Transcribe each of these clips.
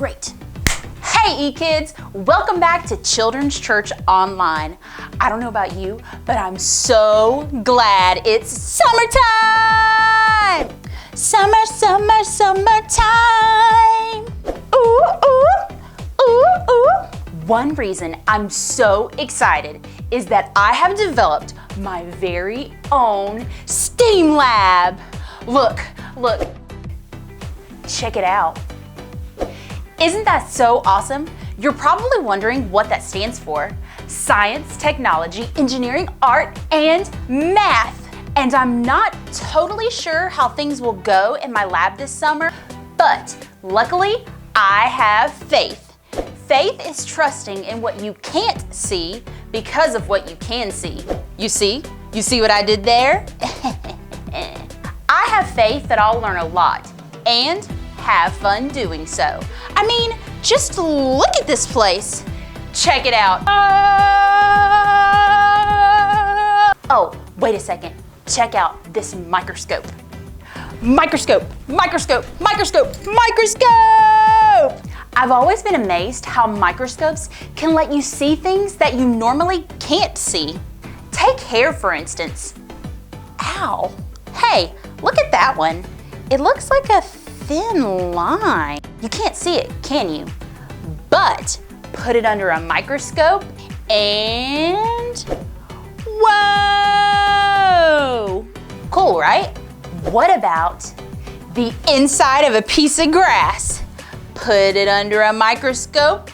Great. Hey E-Kids, welcome back to Children's Church Online. I don't know about you, but I'm so glad it's summertime! Summer, summer, summertime! Ooh, ooh, ooh, ooh. One reason I'm so excited is that I have developed my very own STEAM lab. Look, check it out. Isn't that so awesome? You're probably wondering what that stands for. Science, technology, engineering, art, and math. And I'm not totally sure how things will go in my lab this summer, but luckily I have faith. Faith is trusting in what you can't see because of what you can see. You see? You see what I did there? I have faith that I'll learn a lot and have fun doing so. I mean, just look at this place. Check it out. Oh, wait a second. Check out this microscope. Microscope, microscope, microscope, microscope! I've always been amazed how microscopes can let you see things that you normally can't see. Take hair, for instance. Ow. Hey, look at that one. It looks like a thin line. You can't see it, can you? But put it under a microscope and whoa! Cool, right? What about the inside of a piece of grass? Put it under a microscope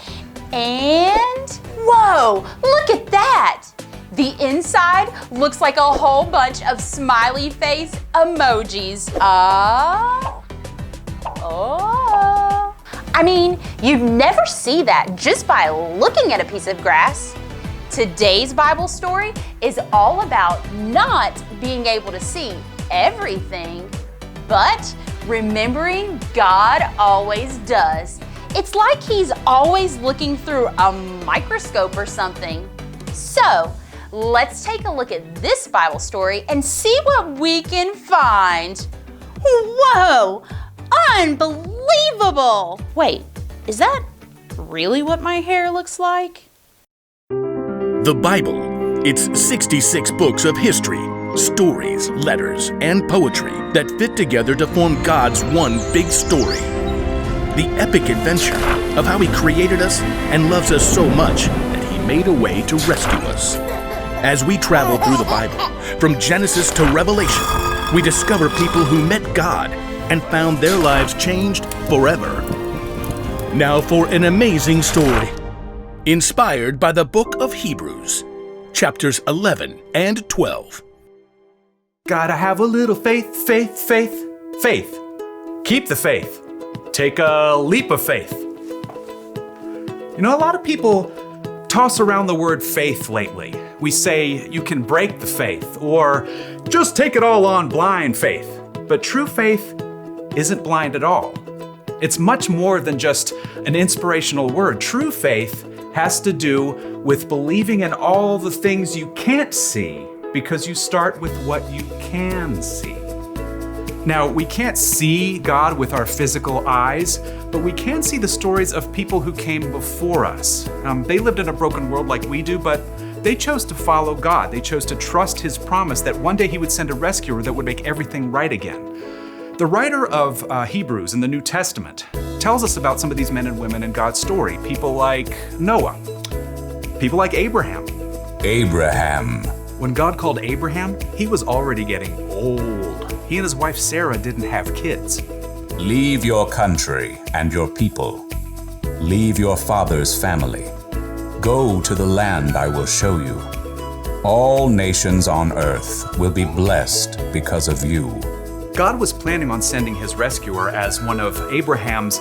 and whoa, look at that! The inside looks like a whole bunch of smiley face emojis. Oh. I mean, you'd never see that just by looking at a piece of grass. Today's Bible story is all about not being able to see everything, but remembering God always does. It's like He's always looking through a microscope or something. So, let's take a look at this Bible story and see what we can find. Whoa! Unbelievable! Wait, is that really what my hair looks like? The Bible. It's 66 books of history, stories, letters, and poetry that fit together to form God's one big story. The epic adventure of how He created us and loves us so much that He made a way to rescue us. As we travel through the Bible, from Genesis to Revelation, we discover people who met God and found their lives changed forever. Now for an amazing story, inspired by the book of Hebrews, chapters 11 and 12. Gotta have a little faith, faith, faith, faith. Keep the faith. Take a leap of faith. You know, a lot of people toss around the word faith lately. We say you can break the faith or just take it all on blind faith. But true faith isn't blind at all. It's much more than just an inspirational word. True faith has to do with believing in all the things you can't see because you start with what you can see. Now, we can't see God with our physical eyes, but we can see the stories of people who came before us. They lived in a broken world like we do, but they chose to follow God. They chose to trust His promise that one day He would send a rescuer that would make everything right again. The writer of Hebrews in the New Testament tells us about some of these men and women in God's story. People like Noah, people like Abraham. When God called Abraham, he was already getting old. He and his wife Sarah didn't have kids. Leave your country and your people. Leave your father's family. Go to the land I will show you. All nations on earth will be blessed because of you. God was planning on sending His rescuer as one of Abraham's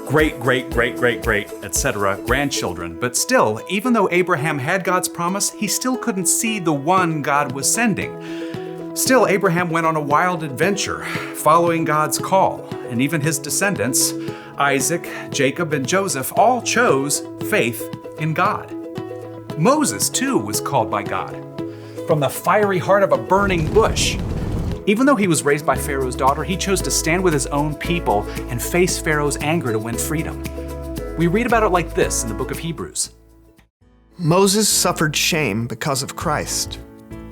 great, etc. grandchildren. But still, even though Abraham had God's promise, he still couldn't see the one God was sending. Still, Abraham went on a wild adventure, following God's call, and even his descendants, Isaac, Jacob, and Joseph, all chose faith in God. Moses, too, was called by God from the fiery heart of a burning bush. Even though he was raised by Pharaoh's daughter, he chose to stand with his own people and face Pharaoh's anger to win freedom. We read about it like this in the book of Hebrews. Moses suffered shame because of Christ.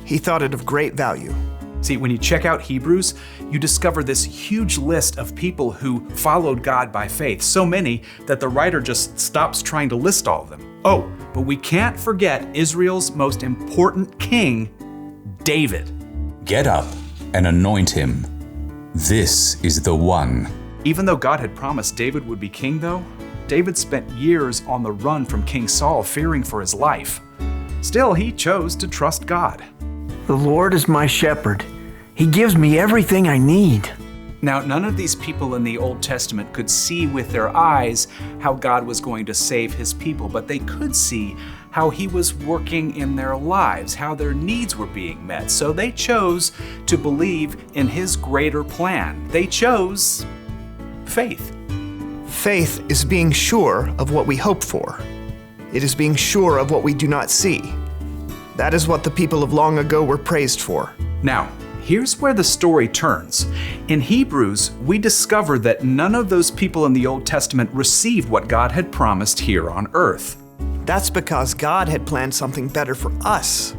He thought it of great value. See, when you check out Hebrews, you discover this huge list of people who followed God by faith, so many that the writer just stops trying to list all of them. Oh, but we can't forget Israel's most important king, David. Get up and anoint him. This is the one. Even though God had promised David would be king, though, David spent years on the run from King Saul, fearing for his life. Still, he chose to trust God. The Lord is my shepherd. He gives me everything I need. Now, none of these people in the Old Testament could see with their eyes how God was going to save his people, but they could see how he was working in their lives, how their needs were being met. So they chose to believe in his greater plan. They chose faith. Faith is being sure of what we hope for. It is being sure of what we do not see. That is what the people of long ago were praised for. Now, here's where the story turns. In Hebrews, we discover that none of those people in the Old Testament received what God had promised here on earth. That's because God had planned something better for us,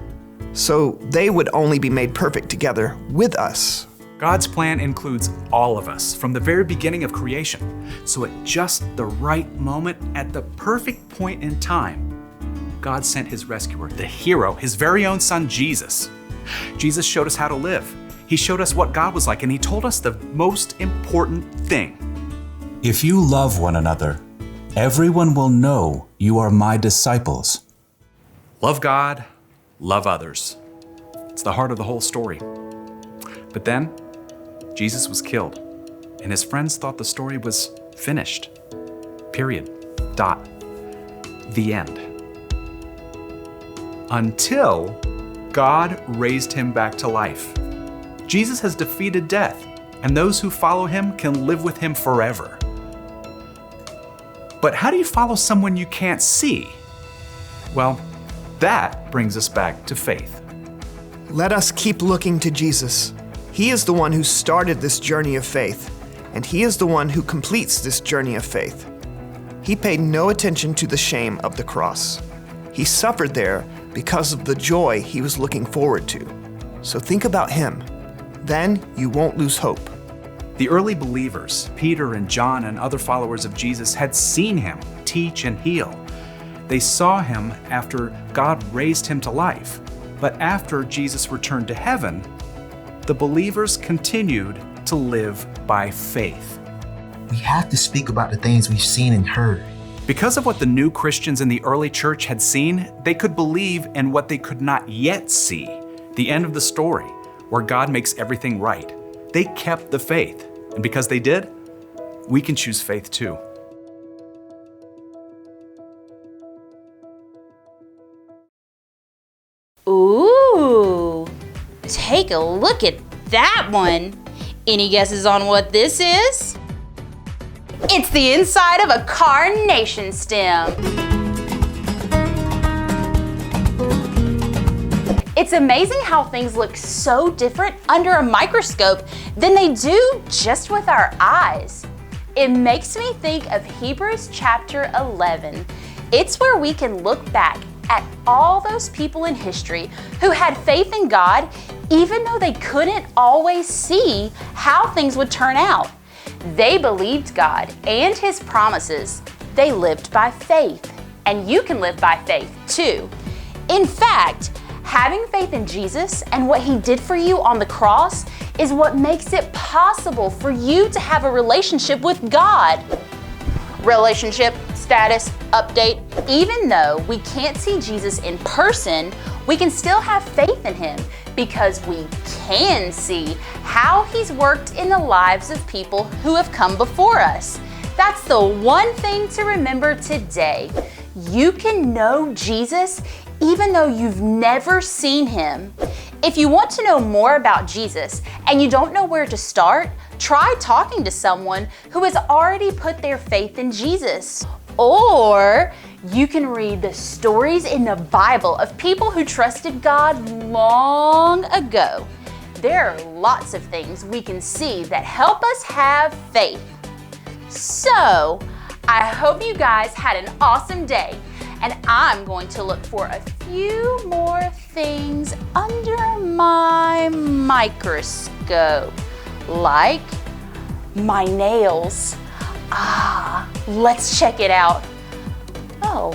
so they would only be made perfect together with us. God's plan includes all of us from the very beginning of creation. So at just the right moment, at the perfect point in time, God sent his rescuer, the hero, his very own son, Jesus. Jesus showed us how to live. He showed us what God was like, and he told us the most important thing. If you love one another, everyone will know you are my disciples. Love God, love others. It's the heart of the whole story. But then, Jesus was killed, and his friends thought the story was finished. Period. Dot. The end. Until God raised him back to life. Jesus has defeated death, and those who follow him can live with him forever. But how do you follow someone you can't see? Well, that brings us back to faith. Let us keep looking to Jesus. He is the one who started this journey of faith, and he is the one who completes this journey of faith. He paid no attention to the shame of the cross. He suffered there because of the joy he was looking forward to. So think about him. Then you won't lose hope. The early believers, Peter and John and other followers of Jesus, had seen him teach and heal. They saw him after God raised him to life. But after Jesus returned to heaven, the believers continued to live by faith. We have to speak about the things we've seen and heard. Because of what the new Christians in the early church had seen, they could believe in what they could not yet see, the end of the story, where God makes everything right. They kept the faith, and because they did, we can choose faith too. Ooh, take a look at that one. Any guesses on what this is? It's the inside of a carnation stem. It's amazing how things look so different under a microscope than they do just with our eyes. It makes me think of Hebrews chapter 11. It's where we can look back at all those people in history who had faith in God, even though they couldn't always see how things would turn out. They believed God and his promises. They lived by faith. And you can live by faith too. In fact, having faith in Jesus and what he did for you on the cross is what makes it possible for you to have a relationship with God. Relationship, status, update. Even though we can't see Jesus in person, we can still have faith in him because we can see how he's worked in the lives of people who have come before us. That's the one thing to remember today. You can know Jesus even though you've never seen him. If you want to know more about Jesus and you don't know where to start, try talking to someone who has already put their faith in Jesus. Or you can read the stories in the Bible of people who trusted God long ago. There are lots of things we can see that help us have faith. So, I hope you guys had an awesome day, and I'm going to look for a few more things under my microscope, like my nails. Let's check it out. Oh,